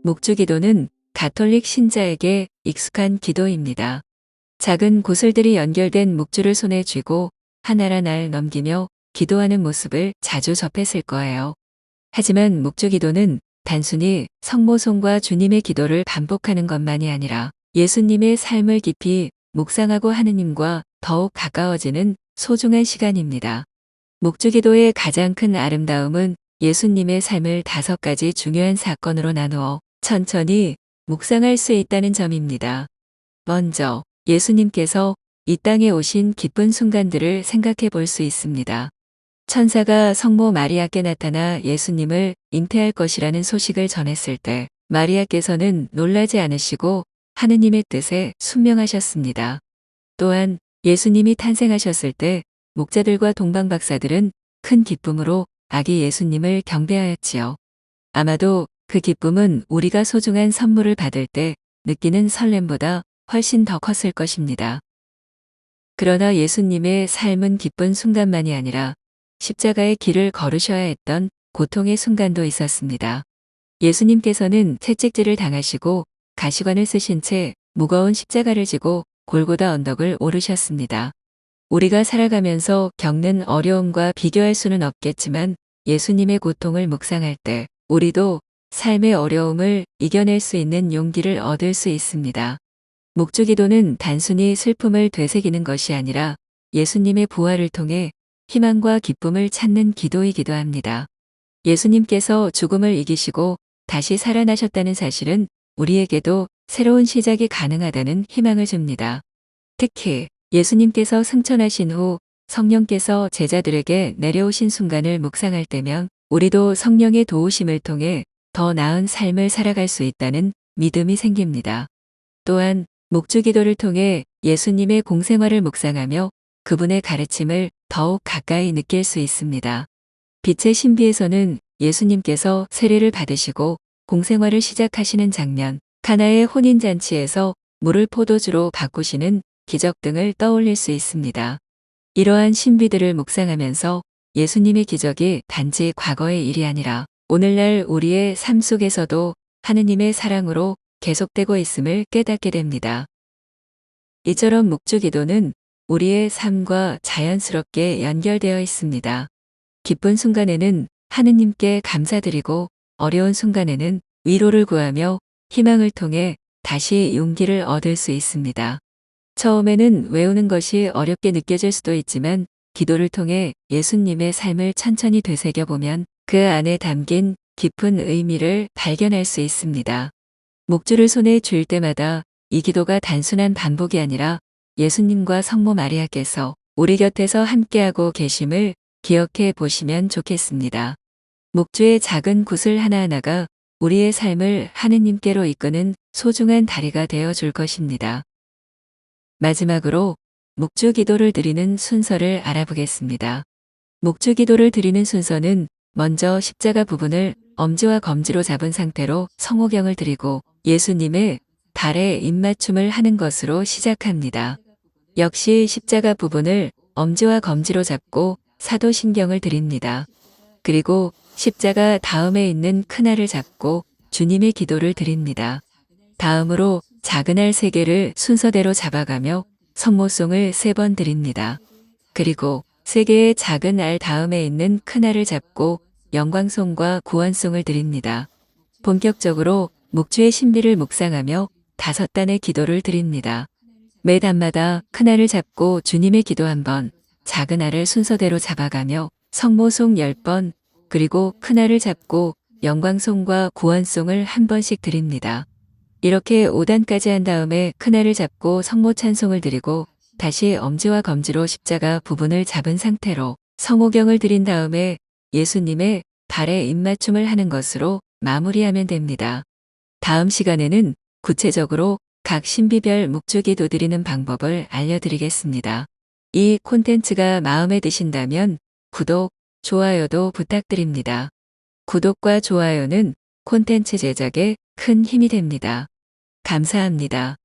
묵주기도는 가톨릭 신자에게 익숙한 기도입니다. 작은 구슬들이 연결된 묵주를 손에 쥐고 하나라 날 넘기며 기도하는 모습을 자주 접했을 거예요. 하지만 묵주기도는 단순히 성모송과 주님의 기도를 반복하는 것만이 아니라 예수님의 삶을 깊이 묵상하고 하느님과 더욱 가까워지는 소중한 시간입니다. 묵주기도의 가장 큰 아름다움은 예수님의 삶을 5가지 중요한 사건으로 나누어 천천히 묵상할 수 있다는 점입니다. 먼저 예수님께서 이 땅에 오신 기쁜 순간들을 생각해 볼 수 있습니다. 천사가 성모 마리아께 나타나 예수님을 잉태할 것이라는 소식을 전했을 때 마리아께서는 놀라지 않으시고 하느님의 뜻에 순명하셨습니다. 또한 예수님이 탄생하셨을 때 목자들과 동방박사들은 큰 기쁨으로 아기 예수님을 경배하였지요. 아마도 그 기쁨은 우리가 소중한 선물을 받을 때 느끼는 설렘보다 훨씬 더 컸을 것입니다. 그러나 예수님의 삶은 기쁜 순간만이 아니라 십자가의 길을 걸으셔야 했던 고통의 순간도 있었습니다. 예수님께서는 채찍질을 당하시고 가시관을 쓰신 채 무거운 십자가를 지고 골고다 언덕을 오르셨습니다. 우리가 살아가면서 겪는 어려움과 비교할 수는 없겠지만 예수님의 고통을 묵상할 때 우리도 삶의 어려움을 이겨낼 수 있는 용기를 얻을 수 있습니다. 묵주기도는 단순히 슬픔을 되새기는 것이 아니라 예수님의 부활을 통해 희망과 기쁨을 찾는 기도이기도 합니다. 예수님께서 죽음을 이기시고 다시 살아나셨다는 사실은 우리에게도 새로운 시작이 가능하다는 희망을 줍니다. 특히 예수님께서 승천하신 후 성령께서 제자들에게 내려오신 순간을 묵상할 때면 우리도 성령의 도우심을 통해 더 나은 삶을 살아갈 수 있다는 믿음이 생깁니다. 또한 묵주기도를 통해 예수님의 공생활을 묵상하며 그분의 가르침을 더욱 가까이 느낄 수 있습니다. 빛의 신비에서는 예수님께서 세례를 받으시고 공생활을 시작하시는 장면, 가나의 혼인잔치에서 물을 포도주로 바꾸시는 기적 등을 떠올릴 수 있습니다. 이러한 신비들을 묵상하면서 예수님의 기적이 단지 과거의 일이 아니라 오늘날 우리의 삶 속에서도 하느님의 사랑으로 계속되고 있음을 깨닫게 됩니다. 이처럼 묵주기도는 우리의 삶과 자연스럽게 연결되어 있습니다. 기쁜 순간에는 하느님께 감사드리고 어려운 순간에는 위로를 구하며 희망을 통해 다시 용기를 얻을 수 있습니다. 처음에는 외우는 것이 어렵게 느껴질 수도 있지만 기도를 통해 예수님의 삶을 천천히 되새겨보면 그 안에 담긴 깊은 의미를 발견할 수 있습니다. 묵주를 손에 쥘 때마다 이 기도가 단순한 반복이 아니라 예수님과 성모 마리아께서 우리 곁에서 함께하고 계심을 기억해 보시면 좋겠습니다. 묵주의 작은 구슬 하나하나가 우리의 삶을 하느님께로 이끄는 소중한 다리가 되어 줄 것입니다. 마지막으로 묵주 기도를 드리는 순서를 알아보겠습니다. 묵주 기도를 드리는 순서는 먼저 십자가 부분을 엄지와 검지로 잡은 상태로 성호경을 드리고 예수님의 발에 입맞춤을 하는 것으로 시작합니다. 역시 십자가 부분을 엄지와 검지로 잡고 사도신경을 드립니다. 그리고 십자가 다음에 있는 큰알을 잡고 주님의 기도를 드립니다. 다음으로 작은 알 3개를 순서대로 잡아가며 성모송을 3번 드립니다. 그리고 3개의 작은 알 다음에 있는 큰 알을 잡고 영광송과 구원송을 드립니다. 본격적으로 묵주의 신비를 묵상하며 5단의 기도를 드립니다. 매 단마다 큰 알을 잡고 주님의 기도 1번, 작은 알을 순서대로 잡아가며 성모송 10번, 그리고 큰 알을 잡고 영광송과 구원송을 1번씩 드립니다. 이렇게 5단까지 한 다음에 큰 알을 잡고 성모 찬송을 드리고 다시 엄지와 검지로 십자가 부분을 잡은 상태로 성호경을 드린 다음에 예수님의 발에 입맞춤을 하는 것으로 마무리하면 됩니다. 다음 시간에는 구체적으로 각 신비별 묵주기도 드리는 방법을 알려드리겠습니다. 이 콘텐츠가 마음에 드신다면 구독, 좋아요도 부탁드립니다. 구독과 좋아요는 콘텐츠 제작에 큰 힘이 됩니다. 감사합니다.